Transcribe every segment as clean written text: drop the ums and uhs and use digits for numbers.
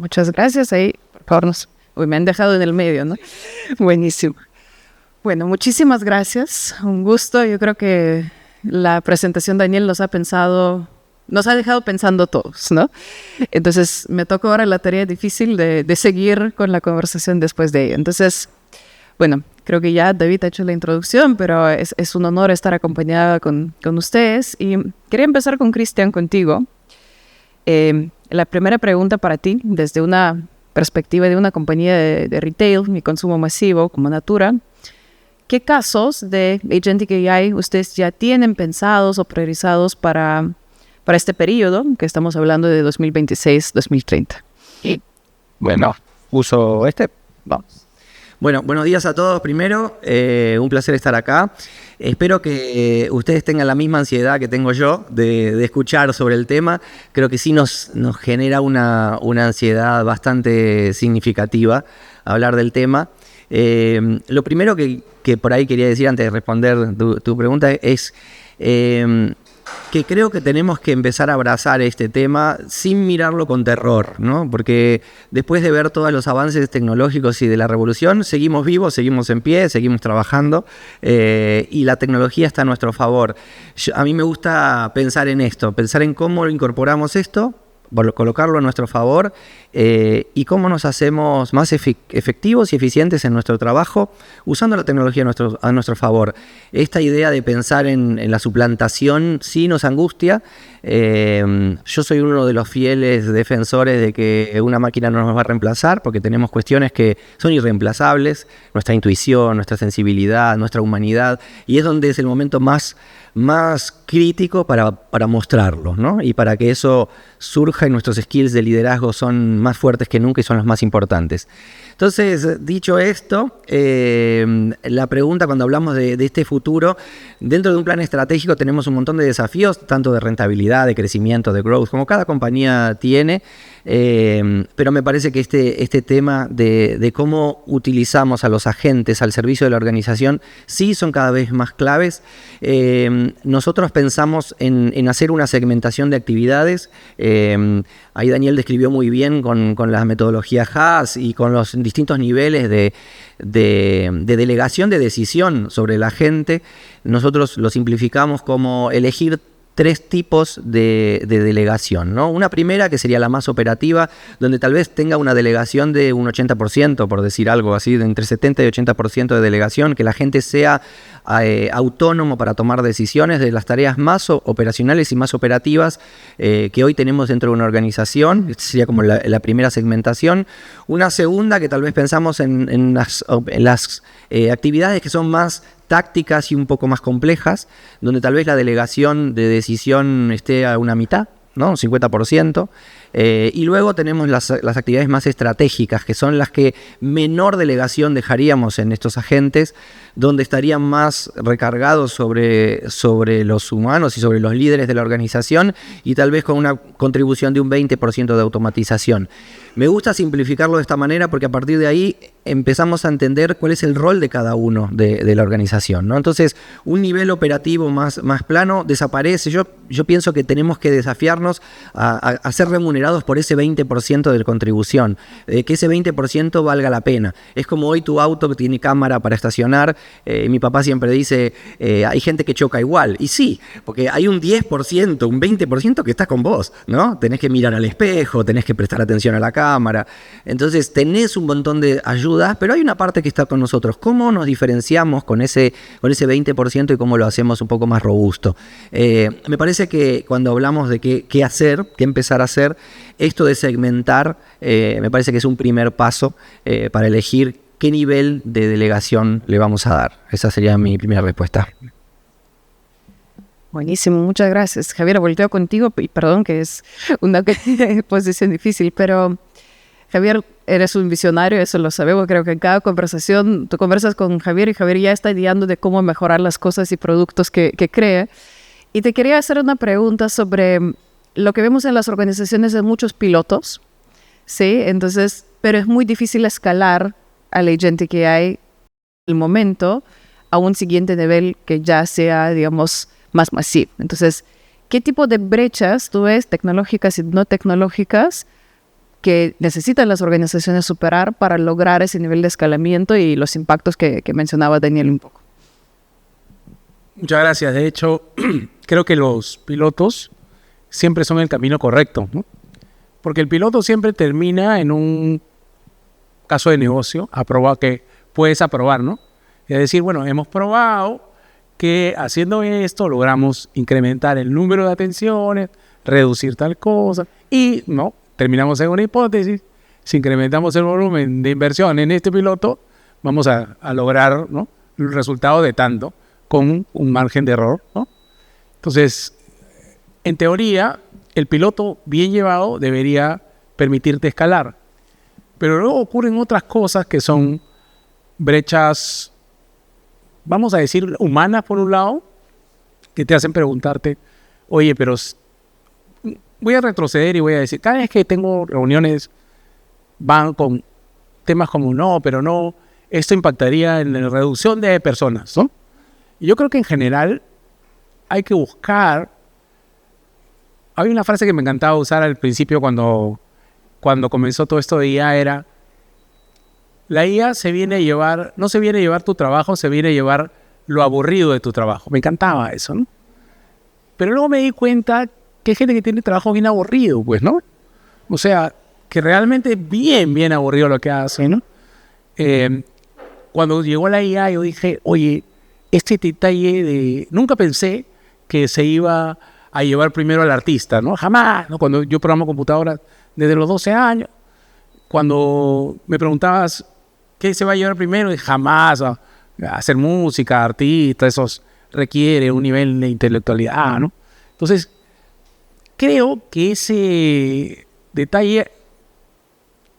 muchas gracias. Ahí, por favor, me han dejado en el medio, ¿no? Buenísimo. Bueno, muchísimas gracias. Un gusto. Yo creo que la presentación de Daniel nos ha dejado pensando todos, ¿no? Entonces, me toca ahora la tarea difícil de seguir con la conversación después de ello. Entonces, bueno, creo que ya David ha hecho la introducción, pero es un honor estar acompañada con ustedes. Y quería empezar con Cristian, contigo. La primera pregunta para ti, desde una perspectiva de una compañía de retail y consumo masivo como Natura, ¿qué casos de Agentic AI ustedes ya tienen pensados o priorizados para este periodo que estamos hablando de 2026-2030? Bueno, vamos. Bueno, buenos días a todos primero, un placer estar acá. Espero que ustedes tengan la misma ansiedad que tengo yo de escuchar sobre el tema. Creo que sí nos genera una ansiedad bastante significativa hablar del tema. Lo primero que por ahí quería decir antes de responder tu pregunta es que creo que tenemos que empezar a abrazar este tema sin mirarlo con terror, ¿no? Porque después de ver todos los avances tecnológicos y de la revolución, seguimos vivos, seguimos en pie, seguimos trabajando y la tecnología está a nuestro favor. A mí me gusta pensar en esto, pensar en cómo incorporamos esto, colocarlo a nuestro favor y cómo nos hacemos más efectivos y eficientes en nuestro trabajo usando la tecnología a nuestro favor. Esta idea de pensar en la suplantación sí nos angustia. Yo soy uno de los fieles defensores de que una máquina no nos va a reemplazar porque tenemos cuestiones que son irreemplazables, nuestra intuición, nuestra sensibilidad, nuestra humanidad, y es donde es el momento más crítico para mostrarlo, ¿no? Y para que eso surja y nuestros skills de liderazgo son más fuertes que nunca y son los más importantes. Entonces, dicho esto, la pregunta cuando hablamos de este futuro, dentro de un plan estratégico tenemos un montón de desafíos, tanto de rentabilidad, de crecimiento, de growth, como cada compañía tiene, pero me parece que este tema de cómo utilizamos a los agentes al servicio de la organización sí son cada vez más claves. Nosotros pensamos en hacer una segmentación de actividades. Ahí Daniel describió muy bien con la metodología HAS y con los distintos niveles de delegación de decisión sobre la gente. Nosotros lo simplificamos como elegir 3 tipos de delegación, ¿no? Una primera que sería la más operativa, donde tal vez tenga una delegación de un 80%, por decir algo así, de entre 70 y 80% de delegación, que la gente sea autónomo para tomar decisiones de las tareas más operacionales y más operativas que hoy tenemos dentro de una organización. Esta sería como la primera segmentación. Una segunda que tal vez pensamos en las actividades que son más tácticas y un poco más complejas, donde tal vez la delegación de decisión esté a una mitad, ¿no? Un 50%. Y luego tenemos las actividades más estratégicas, que son las que menor delegación dejaríamos en estos agentes, donde estarían más recargados sobre los humanos y sobre los líderes de la organización y tal vez con una contribución de un 20% de automatización. Me gusta simplificarlo de esta manera porque a partir de ahí empezamos a entender cuál es el rol de cada uno de la organización, ¿no? Entonces, un nivel operativo más plano desaparece. Yo pienso que tenemos que desafiarnos a ser remunerados por ese 20% de contribución, que ese 20% valga la pena. Es como hoy tu auto que tiene cámara para estacionar. Mi papá siempre dice, hay gente que choca igual. Y sí, porque hay un 10%, un 20% que está con vos, ¿no? Tenés que mirar al espejo, tenés que prestar atención a la cámara. Entonces, tenés un montón de ayudas, pero hay una parte que está con nosotros. ¿Cómo nos diferenciamos con ese 20% y cómo lo hacemos un poco más robusto? Me parece que cuando hablamos de qué hacer, qué empezar a hacer, esto de segmentar me parece que es un primer paso para elegir qué nivel de delegación le vamos a dar. Esa sería mi primera respuesta. Buenísimo, muchas gracias. Javier, volteo contigo y perdón que es una posición difícil, pero Javier, eres un visionario, eso lo sabemos. Creo que en cada conversación tú conversas con Javier y Javier ya está ideando de cómo mejorar las cosas y productos que crea. Y te quería hacer una pregunta sobre lo que vemos en las organizaciones de muchos pilotos, ¿sí? Entonces, pero es muy difícil escalar al Agentic AI en el momento a un siguiente nivel que ya sea, digamos, más masivo. Entonces, ¿qué tipo de brechas tú ves, tecnológicas y no tecnológicas, que necesitan las organizaciones superar para lograr ese nivel de escalamiento y los impactos que mencionaba Daniel un poco. Muchas gracias. De hecho, creo que los pilotos siempre son el camino correcto, ¿no? Porque el piloto siempre termina en un caso de negocio, que puedes aprobar, ¿no? Es decir, bueno, hemos probado que haciendo esto logramos incrementar el número de atenciones, reducir tal cosa, y no, terminamos en una hipótesis. Si incrementamos el volumen de inversión en este piloto, vamos a lograr, ¿no?, el resultado de tanto, con un margen de error, ¿no? Entonces, en teoría, el piloto bien llevado debería permitirte escalar. Pero luego ocurren otras cosas que son brechas, vamos a decir, humanas por un lado, que te hacen preguntarte, oye, pero voy a retroceder y voy a decir, cada vez que tengo reuniones van con temas como no, pero no, esto impactaría en la reducción de personas, ¿no? Y yo creo que en general hay que buscar. Hay una frase que me encantaba usar al principio cuando comenzó todo esto de IA, era: la IA no se viene a llevar tu trabajo, se viene a llevar lo aburrido de tu trabajo. Me encantaba eso, ¿no? Pero luego me di cuenta que hay gente que tiene trabajo bien aburrido, pues, ¿no? O sea, que realmente es bien aburrido lo que hace, ¿no? Cuando llegó la IA, yo dije, oye, este detalle nunca pensé que se iba a llevar primero al artista, ¿no? Jamás, ¿no? Cuando yo programo computadoras desde los 12 años, cuando me preguntabas qué se va a llevar primero, jamás a hacer música, artista, eso requiere un nivel de intelectualidad, ¿no? Entonces, creo que ese detalle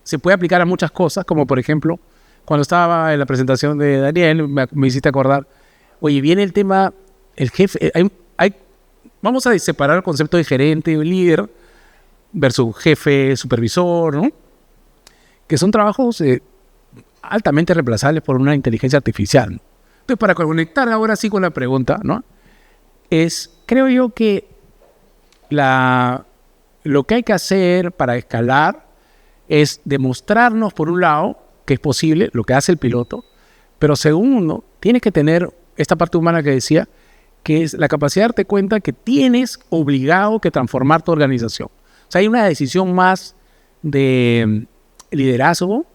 se puede aplicar a muchas cosas, como por ejemplo, cuando estaba en la presentación de Daniel, me hiciste acordar, oye, viene el tema, el jefe, vamos a separar el concepto de gerente o líder versus jefe, supervisor, ¿no? Que son trabajos altamente reemplazables por una inteligencia artificial, ¿no? Entonces, para conectar ahora sí con la pregunta, ¿no? Creo yo que lo que hay que hacer para escalar es demostrarnos, por un lado, que es posible lo que hace el piloto, pero segundo, tienes que tener esta parte humana que decía, que es la capacidad de darte cuenta que tienes obligado que transformar tu organización. O sea, hay una decisión más de liderazgo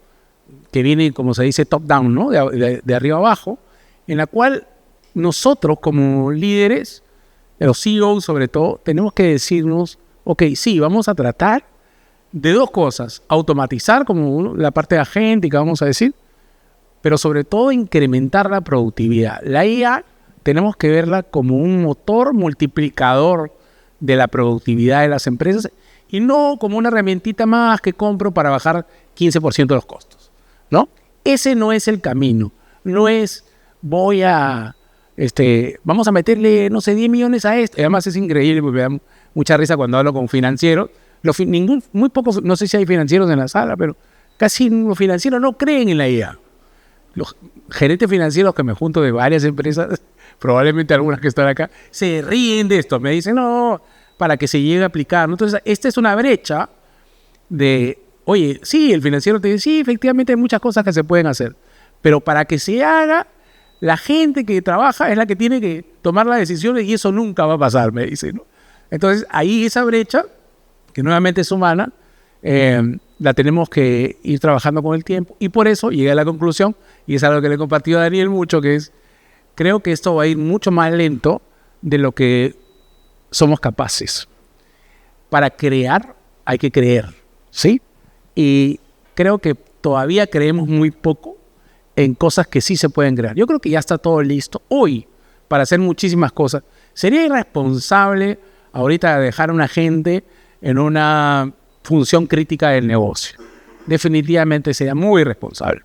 que viene, como se dice, top-down, ¿no? De arriba abajo, en la cual nosotros como líderes, los CEOs sobre todo, tenemos que decirnos, ok, sí, vamos a tratar de dos cosas: automatizar como la parte agéntica, vamos a decir, pero sobre todo incrementar la productividad. La IA tenemos que verla como un motor multiplicador de la productividad de las empresas y no como una herramientita más que compro para bajar 15% de los costos, ¿no? Ese no es el camino. No es vamos a meterle, no sé, 10 millones a esto. Además es increíble, porque me da mucha risa cuando hablo con financieros. Muy pocos, no sé si hay financieros en la sala, pero casi los financieros no creen en la IA. Los gerentes financieros que me junto de varias empresas, probablemente algunas que están acá, se ríen de esto. Me dicen, no, para que se llegue a aplicar, ¿no? Entonces, esta es una brecha de, oye, sí, el financiero te dice, sí, efectivamente hay muchas cosas que se pueden hacer, pero para que se haga, la gente que trabaja es la que tiene que tomar las decisiones y eso nunca va a pasar, me dicen, ¿no? Entonces, ahí esa brecha, que nuevamente es humana, la tenemos que ir trabajando con el tiempo, y por eso llegué a la conclusión, y es algo que le he compartido a Daniel mucho, que es, creo que esto va a ir mucho más lento de lo que somos capaces. Para crear hay que creer, ¿sí? Y creo que todavía creemos muy poco en cosas que sí se pueden crear. Yo creo que ya está todo listo hoy para hacer muchísimas cosas. Sería irresponsable ahorita dejar a una gente en una función crítica del negocio. Definitivamente sería muy irresponsable.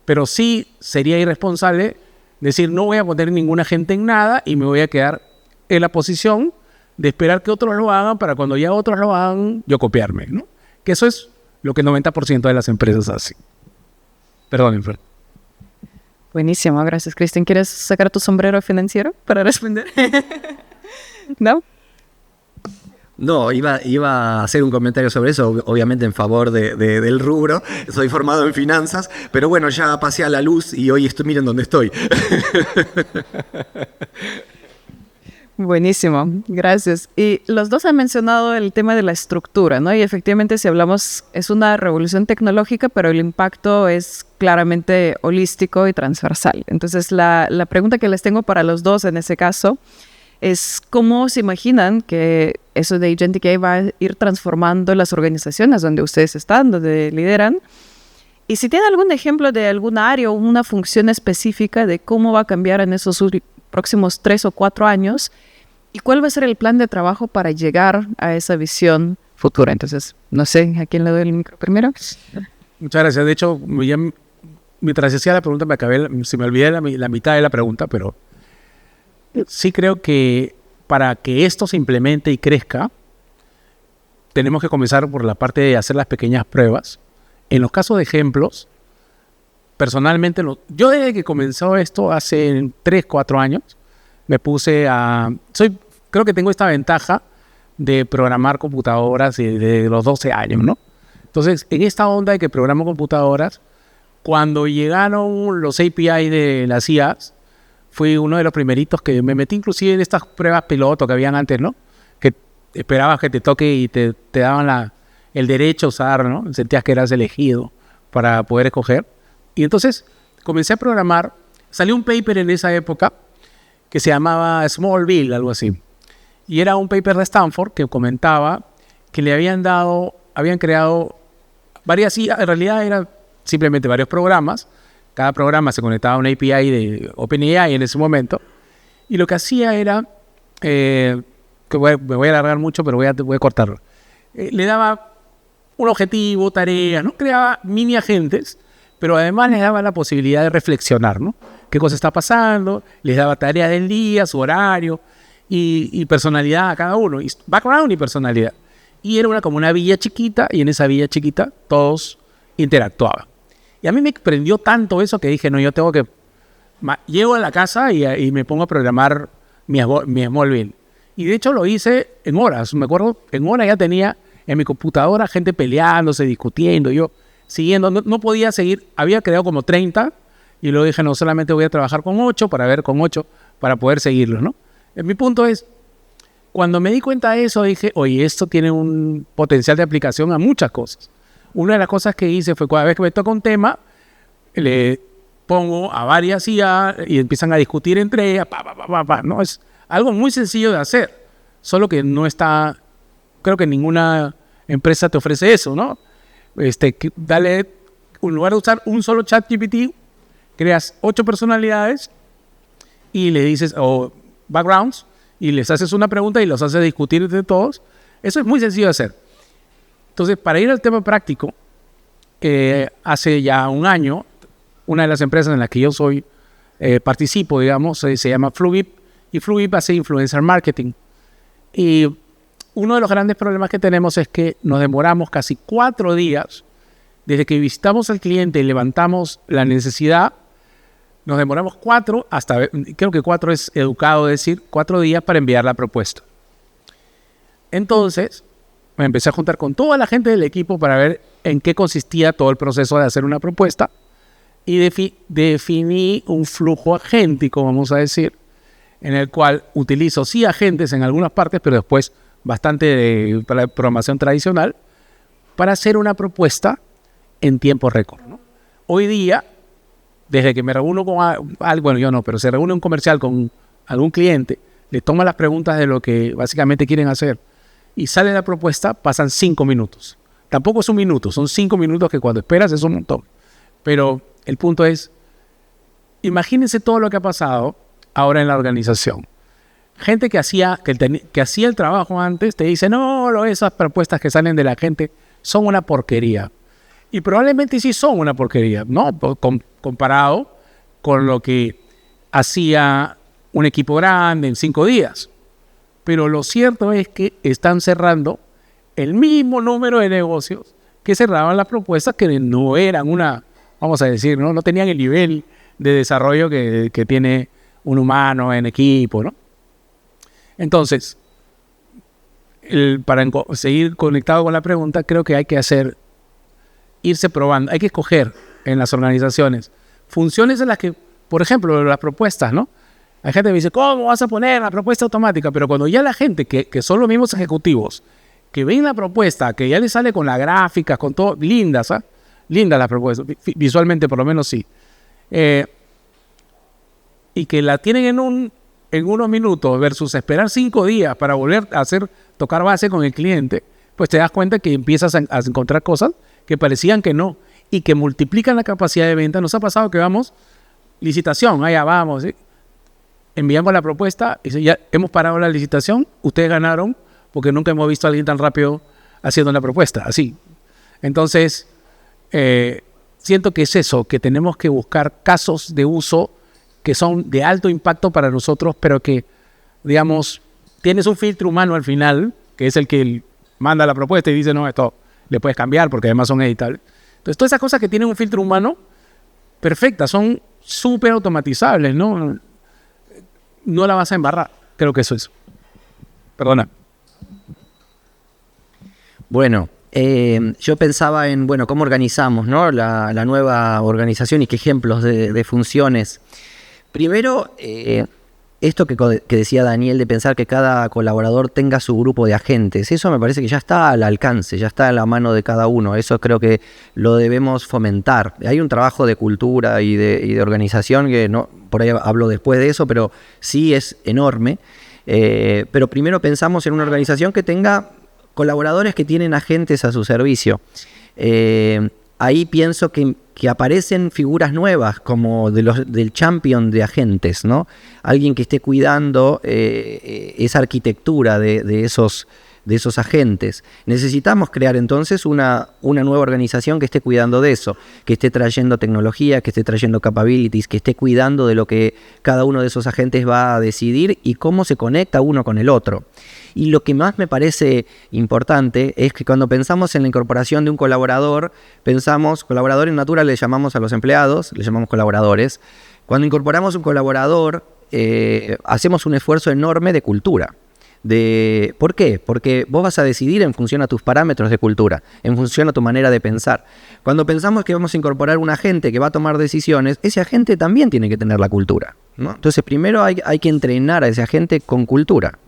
Pero sí sería irresponsable decir, no voy a poner ninguna gente en nada y me voy a quedar en la posición de esperar que otros lo hagan para cuando ya otros lo hagan, yo copiarme, ¿no? Que eso es lo que el 90% de las empresas hacen. Perdón, Fred. Buenísimo, gracias, Cristian. ¿Quieres sacar tu sombrero financiero para responder? ¿No? No, iba a hacer un comentario sobre eso, obviamente en favor del rubro. Soy formado en finanzas, pero bueno, ya pasé a la luz y hoy miren dónde estoy. Buenísimo, gracias. Y los dos han mencionado el tema de la estructura, ¿no? Y efectivamente, si hablamos, es una revolución tecnológica, pero el impacto es claramente holístico y transversal. Entonces, la pregunta que les tengo para los dos en ese caso es cómo se imaginan que eso de Agentic AI va a ir transformando las organizaciones donde ustedes están, donde lideran. Y si tienen algún ejemplo de algún área o una función específica de cómo va a cambiar en esos próximos 3 o 4 años, ¿y cuál va a ser el plan de trabajo para llegar a esa visión futura? Entonces, no sé, ¿a quién le doy el micro primero? Muchas gracias. De hecho, mientras hacía la pregunta se me olvidé la mitad de la pregunta, pero sí creo que para que esto se implemente y crezca, tenemos que comenzar por la parte de hacer las pequeñas pruebas. En los casos de ejemplos, personalmente, yo desde que comenzó esto hace 3, 4 años, me puse creo que tengo esta ventaja de programar computadoras desde los 12 años, ¿no? Entonces, en esta onda de que programo computadoras, cuando llegaron los API de las IAs, fui uno de los primeritos que me metí inclusive en estas pruebas piloto que habían antes, ¿no? Que esperabas que te toque y te daban el derecho a usar, ¿no? Sentías que eras elegido para poder escoger. Y entonces comencé a programar. Salió un paper en esa época que se llamaba Smallville, algo así. Y era un paper de Stanford que comentaba que habían creado varias IAs. En realidad eran simplemente varios programas. Cada programa se conectaba a una API de OpenAI en ese momento. Y lo que hacía era, me voy a alargar mucho, pero voy a cortarlo. Le daba un objetivo, tareas, ¿no? Creaba mini agentes, pero además les daba la posibilidad de reflexionar, ¿no? ¿Qué cosa está pasando? Les daba tareas del día, su horario y personalidad a cada uno. Y background y personalidad. Y era como una villa chiquita, y en esa villa chiquita todos interactuaban. Y a mí me prendió tanto eso que dije, no, yo tengo que... Llego a la casa y me pongo a programar mi Smallville. Y de hecho lo hice en horas. Me acuerdo, en horas ya tenía en mi computadora gente peleándose, discutiendo, yo siguiendo. No podía seguir. Había creado como 30 y luego dije, no, solamente voy a trabajar con 8 para poder seguirlos, ¿no? Mi punto es, cuando me di cuenta de eso, dije, oye, esto tiene un potencial de aplicación a muchas cosas. Una de las cosas que hice fue cada vez que me toca un tema, le pongo a varias IA y empiezan a discutir entre ellas, ¿no? Es algo muy sencillo de hacer, solo que no está, creo que ninguna empresa te ofrece eso, ¿no? Dale, en lugar de usar un solo ChatGPT, creas 8 personalidades y le dices, o backgrounds, y les haces una pregunta y los haces discutir entre todos. Eso es muy sencillo de hacer. Entonces, para ir al tema práctico, hace ya un año, una de las empresas en las que yo participo, digamos, se llama Fluvip, y Fluvip hace influencer marketing. Y uno de los grandes problemas que tenemos es que nos demoramos casi 4 días, desde que visitamos al cliente y levantamos la necesidad, nos demoramos 4, creo que 4 es educado decir, 4 días para enviar la propuesta. Entonces, me empecé a juntar con toda la gente del equipo para ver en qué consistía todo el proceso de hacer una propuesta y definí un flujo agéntico, vamos a decir, en el cual utilizo sí agentes en algunas partes, pero después bastante de programación tradicional para hacer una propuesta en tiempo récord, ¿no? Hoy día, desde que me reúno bueno, yo no, pero se reúne un comercial con algún cliente, le toma las preguntas de lo que básicamente quieren hacer y sale la propuesta, pasan 5 minutos. Tampoco es un minuto, son 5 minutos que cuando esperas es un montón. Pero el punto es, imagínense todo lo que ha pasado ahora en la organización. Gente que hacía el trabajo antes te dice, no, esas propuestas que salen de la gente son una porquería. Y probablemente sí son una porquería, ¿no? Comparado con lo que hacía un equipo grande en 5 días. Pero lo cierto es que están cerrando el mismo número de negocios que cerraban las propuestas que no eran vamos a decir, no tenían el nivel de desarrollo que tiene un humano en equipo, ¿no? Entonces, para seguir conectado con la pregunta, creo que hay que irse probando, hay que escoger en las organizaciones funciones en las que, por ejemplo, las propuestas, ¿no? Hay gente que me dice, ¿cómo vas a poner la propuesta automática? Pero cuando ya la gente, que son los mismos ejecutivos, que ven la propuesta, que ya les sale con las gráficas, con todo, lindas, ¿ah? Lindas las propuestas, visualmente por lo menos sí. Y que la tienen en unos minutos versus esperar 5 días para volver a tocar base con el cliente, pues te das cuenta que empiezas a encontrar cosas que parecían que no y que multiplican la capacidad de venta. Nos ha pasado que vamos, licitación, allá vamos, ¿sí? Enviamos la propuesta y dice, ya hemos parado la licitación, ustedes ganaron porque nunca hemos visto a alguien tan rápido haciendo una propuesta, así. Entonces, siento que es eso, que tenemos que buscar casos de uso que son de alto impacto para nosotros, pero que, digamos, tienes un filtro humano al final, que es el que manda la propuesta y dice, no, esto le puedes cambiar porque además son editables. Entonces, todas esas cosas que tienen un filtro humano, perfectas, son súper automatizables, ¿no? No la vas a embarrar. Creo que eso es. Perdona. Bueno, yo pensaba en, bueno, cómo organizamos, ¿no? la nueva organización y qué ejemplos de funciones. Primero, esto que decía Daniel de pensar que cada colaborador tenga su grupo de agentes, eso me parece que ya está al alcance, ya está a la mano de cada uno. Eso creo que lo debemos fomentar. Hay un trabajo de cultura y de organización que no, por ahí hablo después de eso, pero sí es enorme. Pero primero pensamos en una organización que tenga colaboradores que tienen agentes a su servicio. Ahí pienso que aparecen figuras nuevas como del champion de agentes, ¿no? Alguien que esté cuidando esa arquitectura de esos agentes. Necesitamos crear entonces una nueva organización que esté cuidando de eso, que esté trayendo tecnología, que esté trayendo capabilities, que esté cuidando de lo que cada uno de esos agentes va a decidir y cómo se conecta uno con el otro. Y lo que más me parece importante es que cuando pensamos en la incorporación de un colaborador, colaborador en Natura le llamamos a los empleados, le llamamos colaboradores. Cuando incorporamos un colaborador, hacemos un esfuerzo enorme de cultura. ¿Por qué? Porque vos vas a decidir en función a tus parámetros de cultura, en función a tu manera de pensar. Cuando pensamos que vamos a incorporar un agente que va a tomar decisiones, ese agente también tiene que tener la cultura, ¿no? Entonces primero hay que entrenar a ese agente con cultura.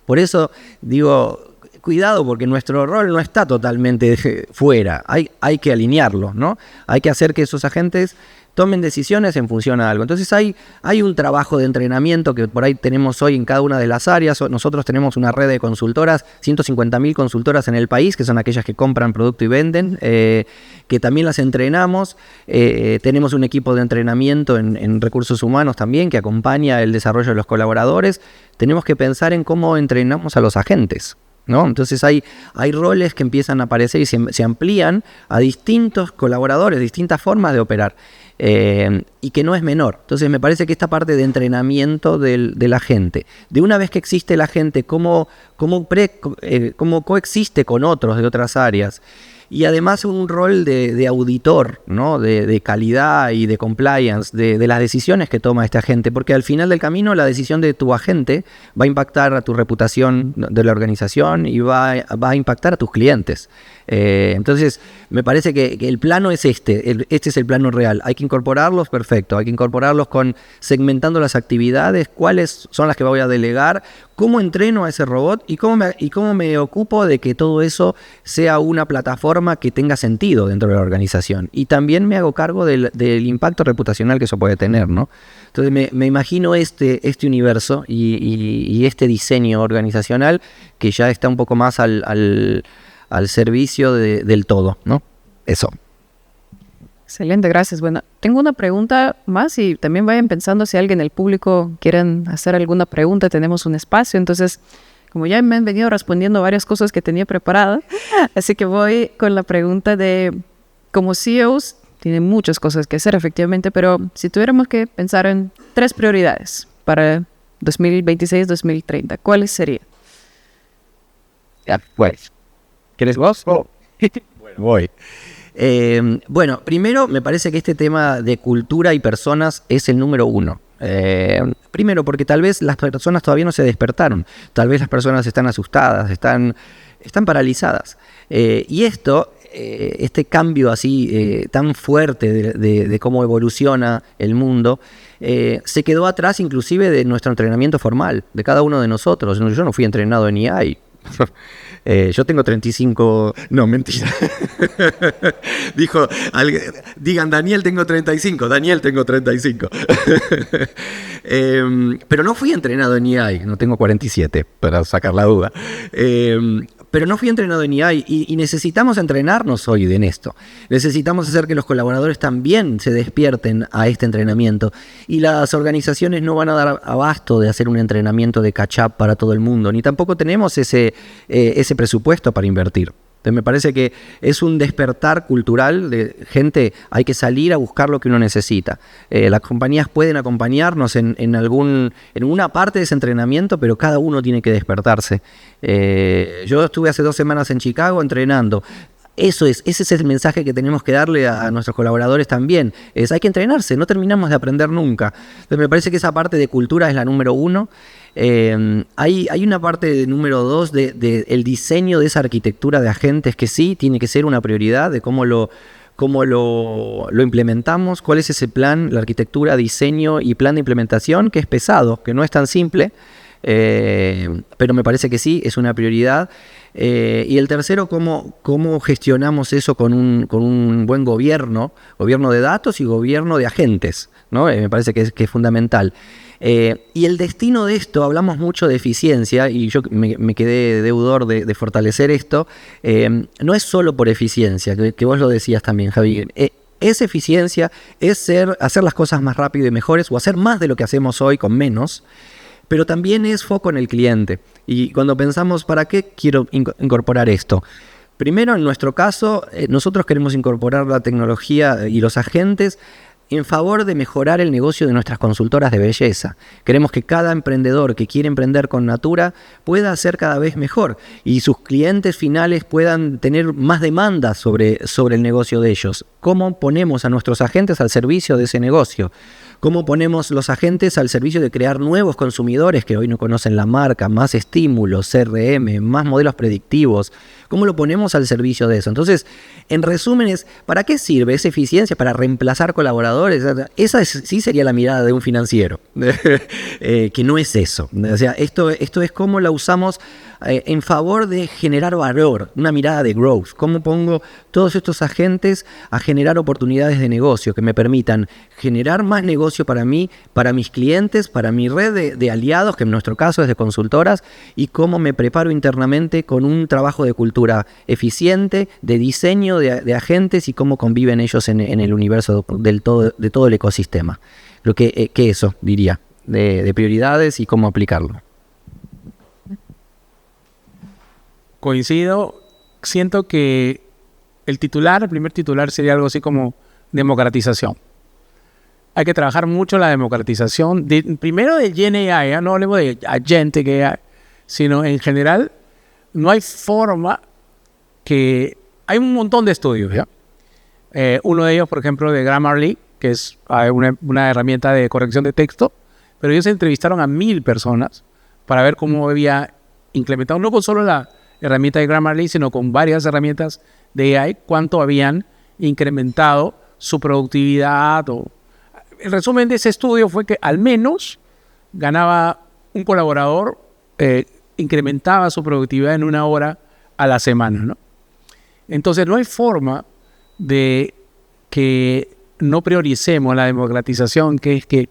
Por eso digo, cuidado, porque nuestro rol no está totalmente fuera, hay que alinearlo, ¿no? Hay que hacer que esos agentes tomen decisiones en función a algo. Entonces hay un trabajo de entrenamiento que por ahí tenemos hoy en cada una de las áreas. Nosotros tenemos una red de consultoras, 150.000 consultoras en el país, que son aquellas que compran producto y venden, que también las entrenamos. Tenemos un equipo de entrenamiento en recursos humanos también, que acompaña el desarrollo de los colaboradores. Tenemos que pensar en cómo entrenamos a los agentes, ¿no? Entonces hay roles que empiezan a aparecer y se amplían a distintos colaboradores, distintas formas de operar. Y que no es menor. Entonces me parece que esta parte de entrenamiento de la gente, de una vez que existe la gente, cómo coexiste con otros de otras áreas, y además un rol de auditor, ¿no? de calidad y de compliance de las decisiones que toma este agente, porque al final del camino la decisión de tu agente va a impactar a tu reputación de la organización y va a impactar a tus clientes. Entonces me parece que el plano es este es el plano real. Hay que incorporarlos, perfecto, hay que incorporarlos segmentando las actividades, cuáles son las que voy a delegar, cómo entreno a ese robot y cómo me ocupo de que todo eso sea una plataforma que tenga sentido dentro de la organización. Y también me hago cargo del impacto reputacional que eso puede tener, ¿no? Entonces me imagino este universo y este diseño organizacional que ya está un poco más al servicio del todo, ¿no? Eso. Excelente, gracias. Bueno, tengo una pregunta más y también vayan pensando si alguien del público quieren hacer alguna pregunta, tenemos un espacio. Entonces, como ya me han venido respondiendo varias cosas que tenía preparadas, así que voy con la pregunta de, como CEOs, tienen muchas cosas que hacer efectivamente, pero si tuviéramos que pensar en 3 prioridades para 2026-2030, ¿cuáles serían? Ya, pues. ¿Quieres vos? Oh. Bueno, voy. Bueno, primero me parece que este tema de cultura y personas es el número 1. Primero, porque tal vez las personas todavía no se despertaron. Tal vez las personas están asustadas, están paralizadas. Y este cambio así tan fuerte de cómo evoluciona el mundo, se quedó atrás inclusive de nuestro entrenamiento formal, de cada uno de nosotros. Yo no fui entrenado en EI. Yo tengo 35... No, mentira. Digan, Daniel, tengo 35. Daniel, tengo 35. Pero no fui entrenado en EI. No tengo 47, para sacar la duda. Pero no fui entrenado en EI y necesitamos entrenarnos hoy en esto. Necesitamos hacer que los colaboradores también se despierten a este entrenamiento. Y las organizaciones no van a dar abasto de hacer un entrenamiento de catch-up para todo el mundo, ni tampoco tenemos ese presupuesto para invertir. Entonces me parece que es un despertar cultural de gente, hay que salir a buscar lo que uno necesita. Las compañías pueden acompañarnos en una parte de ese entrenamiento, pero cada uno tiene que despertarse. Yo estuve hace 2 semanas en Chicago entrenando. Ese es el mensaje que tenemos que darle a nuestros colaboradores también. Hay que entrenarse, no terminamos de aprender nunca. Entonces me parece que esa parte de cultura es la número 1. Hay una parte de número 2 de el diseño de esa arquitectura de agentes que sí tiene que ser una prioridad de cómo lo implementamos, cuál es ese plan, la arquitectura, diseño y plan de implementación, que es pesado, que no es tan simple, pero me parece que sí, es una prioridad. Y el tercero, cómo gestionamos eso con un buen gobierno de datos y gobierno de agentes, ¿no? Me parece que es fundamental. Y el destino de esto, hablamos mucho de eficiencia y yo me quedé deudor de fortalecer esto. No es solo por eficiencia, que vos lo decías también, Javi. Es eficiencia, es hacer las cosas más rápido y mejores o hacer más de lo que hacemos hoy con menos. Pero también es foco en el cliente. Y cuando pensamos, ¿para qué quiero incorporar esto? Primero, en nuestro caso, nosotros queremos incorporar la tecnología y los agentes en favor de mejorar el negocio de nuestras consultoras de belleza. Queremos que cada emprendedor que quiere emprender con Natura pueda hacer cada vez mejor y sus clientes finales puedan tener más demandas sobre el negocio de ellos. ¿Cómo ponemos a nuestros agentes al servicio de ese negocio? ¿Cómo ponemos los agentes al servicio de crear nuevos consumidores que hoy no conocen la marca, más estímulos, CRM, más modelos predictivos? ¿Cómo lo ponemos al servicio de eso? Entonces, en resumen, ¿para qué sirve esa eficiencia? ¿Para reemplazar colaboradores? Esa sí sería la mirada de un financiero, que no es eso. O sea, esto es cómo la usamos en favor de generar valor, una mirada de growth. ¿Cómo pongo todos estos agentes a generar oportunidades de negocio que me permitan generar más negocio para mí, para mis clientes, para mi red de aliados, que en nuestro caso es de consultoras, y cómo me preparo internamente con un trabajo de cultura eficiente, de diseño de agentes y cómo conviven ellos en el universo de todo el ecosistema? Lo que eso diría, de prioridades y cómo aplicarlo. Coincido, siento que el primer titular sería algo así como democratización. Hay que trabajar mucho la democratización, primero de GenAI, no hablemos de Agentic AI, sino en general. No hay forma que... Hay un montón de estudios, ¿ya? Uno de ellos, por ejemplo, de Grammarly, que es una herramienta de corrección de texto, pero ellos entrevistaron a 1,000 personas para ver cómo había implementado, no con solo la herramienta de Grammarly, sino con varias herramientas de AI, cuánto habían incrementado su productividad. El resumen de ese estudio fue que al menos ganaba un colaborador, incrementaba su productividad en 1 hora a la semana, ¿no? Entonces no hay forma de que no prioricemos la democratización, que es que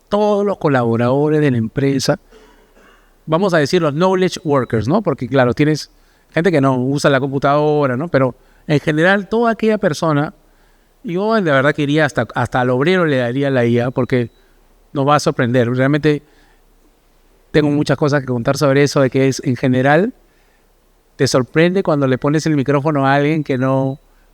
todos los colaboradores de la empresa, vamos a decir los knowledge workers, ¿no? Porque claro, tienes gente que no usa la computadora, ¿no? Pero en general toda aquella persona, yo de verdad que iría hasta al obrero le daría la IA, porque nos va a sorprender. Realmente tengo muchas cosas que contar sobre eso, de que es en general te sorprende cuando le pones el micrófono a alguien que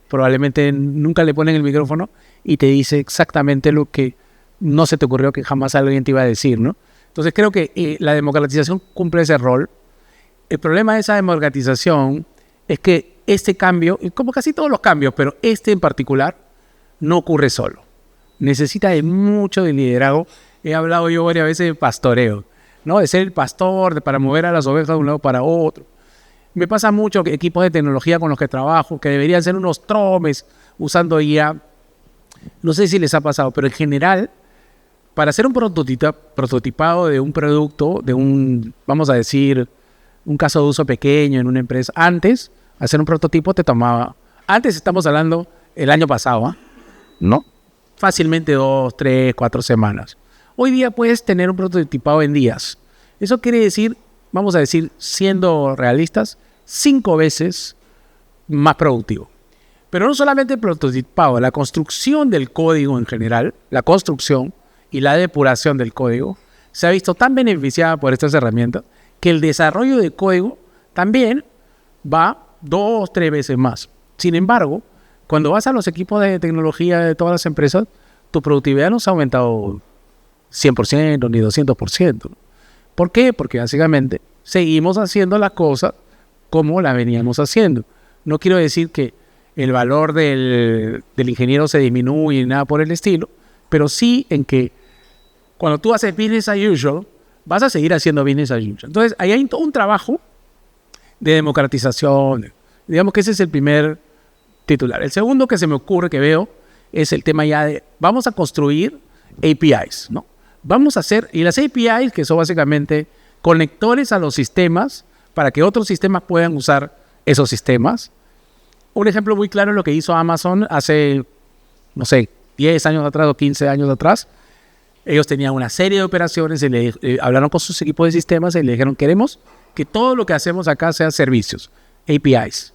probablemente nunca le ponen el micrófono y te dice exactamente lo que no se te ocurrió que jamás alguien te iba a decir, ¿no? Entonces creo que la democratización cumple ese rol. El problema de esa democratización es que este cambio, como casi todos los cambios, pero este en particular, no ocurre solo. Necesita de mucho de liderazgo he hablado yo varias veces de pastoreo, ¿no? De ser el pastor, para mover a las ovejas de un lado para otro. Me pasa mucho que equipos de tecnología con los que trabajo, que deberían ser unos tromes usando IA. No sé si les ha pasado, pero en general, para hacer un prototipado de un producto, vamos a decir, un caso de uso pequeño en una empresa, antes, hacer un prototipo te tomaba, antes estamos hablando el año pasado, ¿no? Fácilmente 2, 3, 4 semanas. Hoy día puedes tener un prototipado en días. Eso quiere decir, vamos a decir, siendo realistas, 5 veces más productivo. Pero no solamente el prototipado, la construcción del código en general, la construcción y la depuración del código, se ha visto tan beneficiada por estas herramientas que el desarrollo de código también va 2, 3 veces más. Sin embargo, cuando vas a los equipos de tecnología de todas las empresas, tu productividad no se ha aumentado 100% ni 200%. ¿Por qué? Porque básicamente seguimos haciendo las cosas como las veníamos haciendo. No quiero decir que el valor del ingeniero se disminuye ni nada por el estilo, pero sí en que cuando tú haces business as usual, vas a seguir haciendo business as usual. Entonces, ahí hay todo un trabajo de democratización. Digamos que ese es el primer titular. El segundo que se me ocurre, que veo, es el tema ya de vamos a construir APIs, ¿no? Vamos a hacer, y las APIs, que son básicamente conectores a los sistemas para que otros sistemas puedan usar esos sistemas. Un ejemplo muy claro es lo que hizo Amazon hace, no sé, 10 años atrás o 15 años atrás. Ellos tenían una serie de operaciones y hablaron con sus equipos de sistemas y le dijeron, queremos que todo lo que hacemos acá sea servicios, APIs.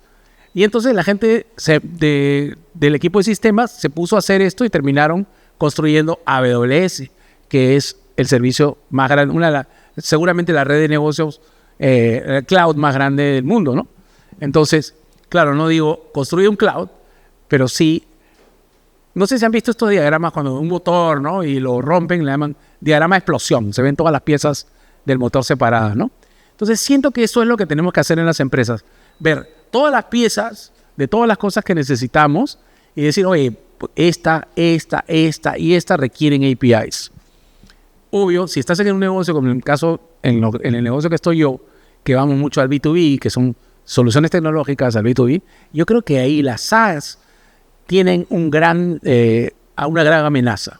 Y entonces la gente del equipo de sistemas se puso a hacer esto y terminaron construyendo AWS, que es el servicio más grande, seguramente la red de negocios cloud más grande del mundo, ¿no? Entonces, claro, no digo construir un cloud, pero sí, no sé si han visto estos diagramas cuando un motor, ¿no? Y lo rompen, le llaman diagrama de explosión, se ven todas las piezas del motor separadas, ¿no? Entonces siento que eso es lo que tenemos que hacer en las empresas, ver todas las piezas de todas las cosas que necesitamos y decir, oye, esta y esta requieren APIs. Obvio, si estás en un negocio, como en el caso, en el negocio que estoy yo, que vamos mucho al B2B, que son soluciones tecnológicas al B2B, yo creo que ahí las SaaS tienen una gran amenaza,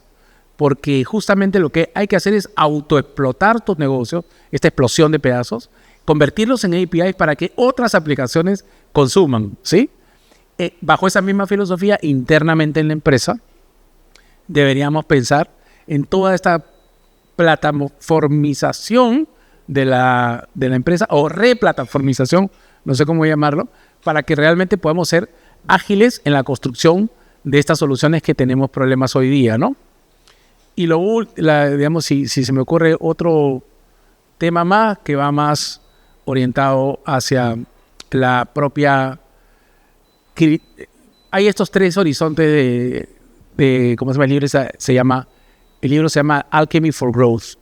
porque justamente lo que hay que hacer es autoexplotar tus negocios, esta explosión de pedazos, convertirlos en APIs para que otras aplicaciones consuman, ¿sí? Bajo esa misma filosofía, internamente en la empresa, deberíamos pensar en toda esta plataformización de la empresa, o replataformización, no sé cómo llamarlo, para que realmente podamos ser ágiles en la construcción de estas soluciones que tenemos problemas hoy día, ¿no? Y digamos, si se me ocurre otro tema más que va más orientado hacia la propia... Hay estos 3 horizontes de ¿cómo se llama el libro? El libro se llama Alchemy for Growth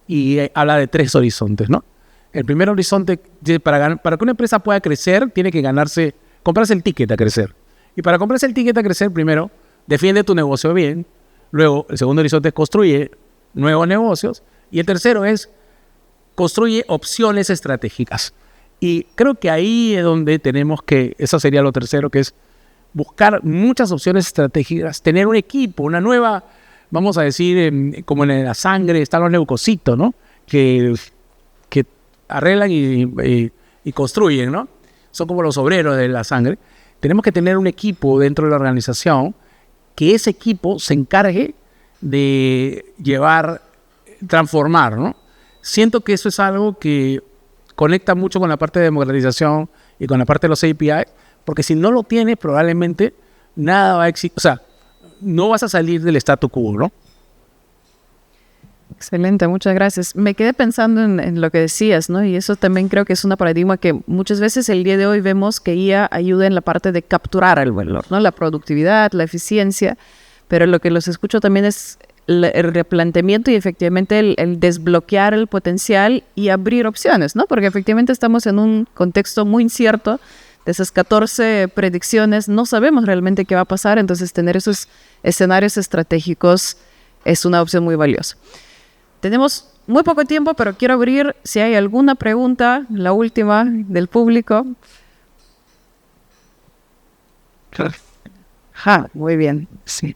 y habla de 3 horizontes, ¿no? El primer horizonte, para que una empresa pueda crecer, tiene que comprarse el ticket a crecer. Y para comprarse el ticket a crecer, primero, defiende tu negocio bien. Luego, el segundo horizonte es construye nuevos negocios. Y el tercero es construye opciones estratégicas. Y creo que ahí es donde eso sería lo tercero, que es buscar muchas opciones estratégicas, tener un equipo, una nueva, vamos a decir, como en la sangre están los leucocitos, ¿no? Que arreglan y construyen, ¿no? Son como los obreros de la sangre. Tenemos que tener un equipo dentro de la organización que ese equipo se encargue de transformar, ¿no? Siento que eso es algo que conecta mucho con la parte de democratización y con la parte de los API, porque si no lo tienes, probablemente nada va a existir, o sea, no vas a salir del statu quo, ¿no? Excelente, muchas gracias. Me quedé pensando en lo que decías, ¿no? Y eso también creo que es un paradigma que muchas veces el día de hoy vemos que IA ayuda en la parte de capturar el valor, ¿no? La productividad, la eficiencia, pero lo que los escucho también es el replanteamiento y efectivamente el desbloquear el potencial y abrir opciones, ¿no? Porque efectivamente estamos en un contexto muy incierto. De esas 14 predicciones no sabemos realmente qué va a pasar, entonces tener esos escenarios estratégicos es una opción muy valiosa. tenemos muy poco tiempo, pero quiero abrir si hay alguna pregunta, la última del público. Muy bien. Sí.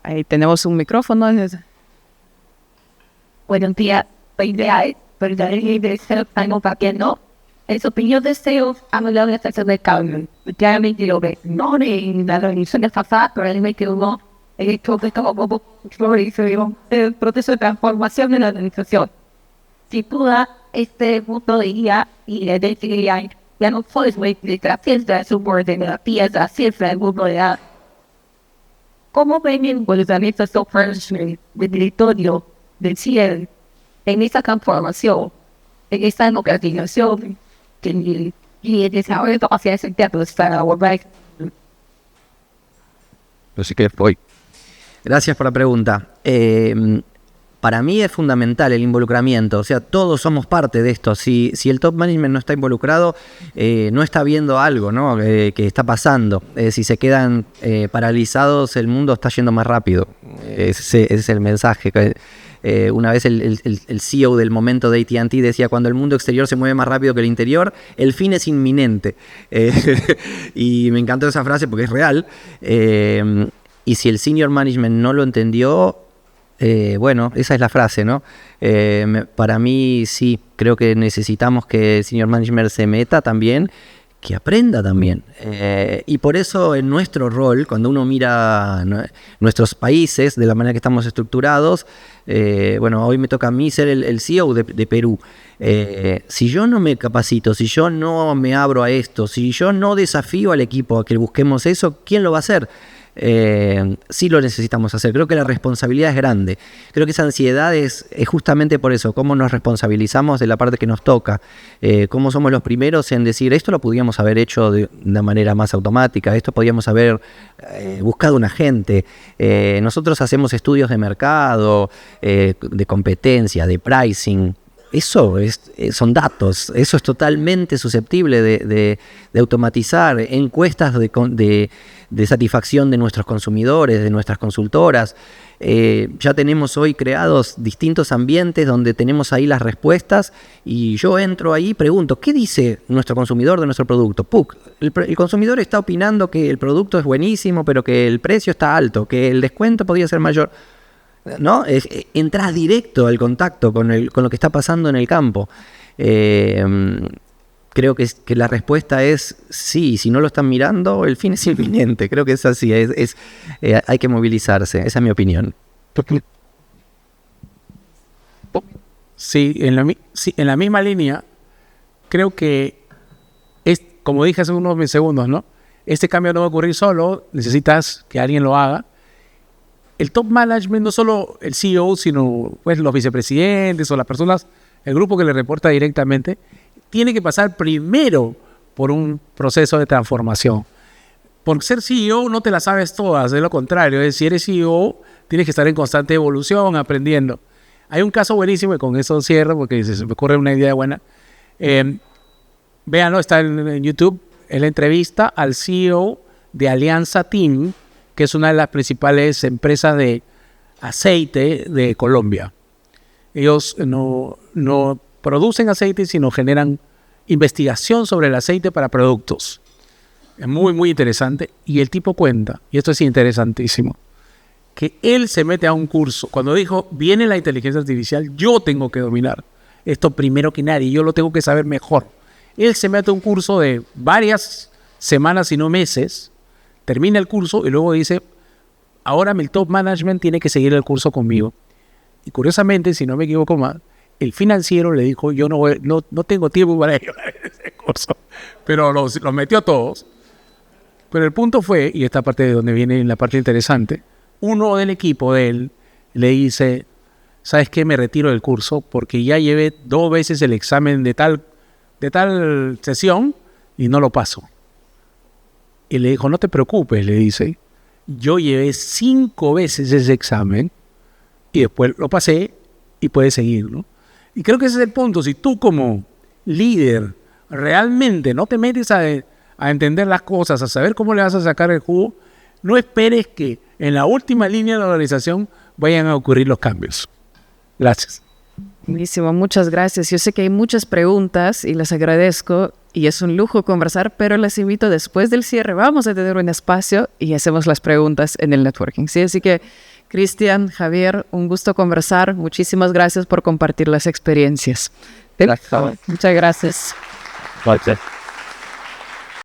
Ahí tenemos un micrófono. Buenos días, la idea es verdaderamente ser algo papiendo. En su opinión, deseo hablar de esta de cambio. Realmente lo ve, no en la organización de FAFA, pero realmente uno, el hecho de como el proceso de transformación de la organización. Sin duda, este punto de guía y la identidad ya no fue de la fiesta de su borde, de la pieza, cifra, el mundo de la. ¿Cómo ven el organización del directorio del CIEL en esta transformación, en esta democratización y el desarrollo hacia ese tema para volver? Así que voy. Gracias por la pregunta. Para mí es fundamental el involucramiento, o sea, todos somos parte de esto. Si el top management no está involucrado, no está viendo algo, ¿no? Que está pasando. Si se quedan paralizados, el mundo está yendo más rápido. Ese es el mensaje. Una vez el CEO del momento de AT&T decía: cuando el mundo exterior se mueve más rápido que el interior, el fin es inminente. Y me encantó esa frase porque es real. Y si el senior management no lo entendió, bueno, esa es la frase, ¿no? Para mí sí, creo que necesitamos que el senior management se meta también, que aprenda también. Y por eso en nuestro rol, cuando uno mira nuestros países, de la manera que estamos estructurados, bueno, hoy me toca a mí ser el CEO de Perú. Si yo no me capacito, si yo no me abro a esto, si yo no desafío al equipo a que busquemos eso, ¿quién lo va a hacer? Sí lo necesitamos hacer. Creo que la responsabilidad es grande. Creo que esa ansiedad es justamente por eso, cómo nos responsabilizamos de la parte que nos toca, cómo somos los primeros en decir: esto lo podíamos haber hecho de una manera más automática, esto podíamos haber buscado un agente. Nosotros hacemos estudios de mercado, de competencia, de pricing. Eso son datos, eso es totalmente susceptible de automatizar. Encuestas de satisfacción de nuestros consumidores, de nuestras consultoras. Ya tenemos hoy creados distintos ambientes donde tenemos ahí las respuestas, y yo entro ahí y pregunto: ¿qué dice nuestro consumidor de nuestro producto? ¡Puc! El consumidor está opinando que el producto es buenísimo, pero que el precio está alto, que el descuento podría ser mayor. ¿No? Entras directo al contacto con lo que está pasando en el campo. Creo que la respuesta es sí. Si no lo están mirando, el fin es inminente. Creo que es así. Hay que movilizarse. Esa es mi opinión. Sí, en la misma línea, creo que como dije hace unos segundos, ¿no? Este cambio no va a ocurrir solo. Necesitas que alguien lo haga. El top management, no solo el CEO, sino pues los vicepresidentes o las personas, el grupo que le reporta directamente, tiene que pasar primero por un proceso de transformación. Por ser CEO no te la sabes todas, es lo contrario. Si eres CEO, tienes que estar en constante evolución, aprendiendo. Hay un caso buenísimo, y con eso cierro, porque se me ocurre una idea buena. Véanlo, está en YouTube, es la entrevista al CEO de Alianza Team, que es una de las principales empresas de aceite de Colombia. Ellos no producen aceite, sino generan investigación sobre el aceite para productos. Es muy, muy interesante. Y el tipo cuenta, y esto es interesantísimo, que él se mete a un curso. Cuando dijo: viene la inteligencia artificial, yo tengo que dominar esto primero que nadie, yo lo tengo que saber mejor. Él se mete a un curso de varias semanas, si no meses, termina el curso y luego dice: ahora el top management tiene que seguir el curso conmigo. Y curiosamente, si no me equivoco más, el financiero le dijo: yo no tengo tiempo para llevar ese curso. Pero los metió todos. Pero el punto fue, y esta parte de donde viene la parte interesante, uno del equipo de él le dice: ¿sabes qué? Me retiro del curso porque ya llevé 2 veces el examen de tal sesión y no lo paso. Y le dijo: no te preocupes, le dice, yo llevé 5 veces ese examen y después lo pasé y puedes seguir, ¿no? Y creo que ese es el punto. Si tú como líder realmente no te metes a entender las cosas, a saber cómo le vas a sacar el jugo, no esperes que en la última línea de la organización vayan a ocurrir los cambios. Gracias. Buenísimo, muchas gracias. Yo sé que hay muchas preguntas y les agradezco y es un lujo conversar, pero les invito después del cierre, vamos a tener un espacio y hacemos las preguntas en el networking. ¿Sí? Así que, Cristian, Javier, un gusto conversar. Muchísimas gracias por compartir las experiencias. Gracias. Muchas gracias. Gracias.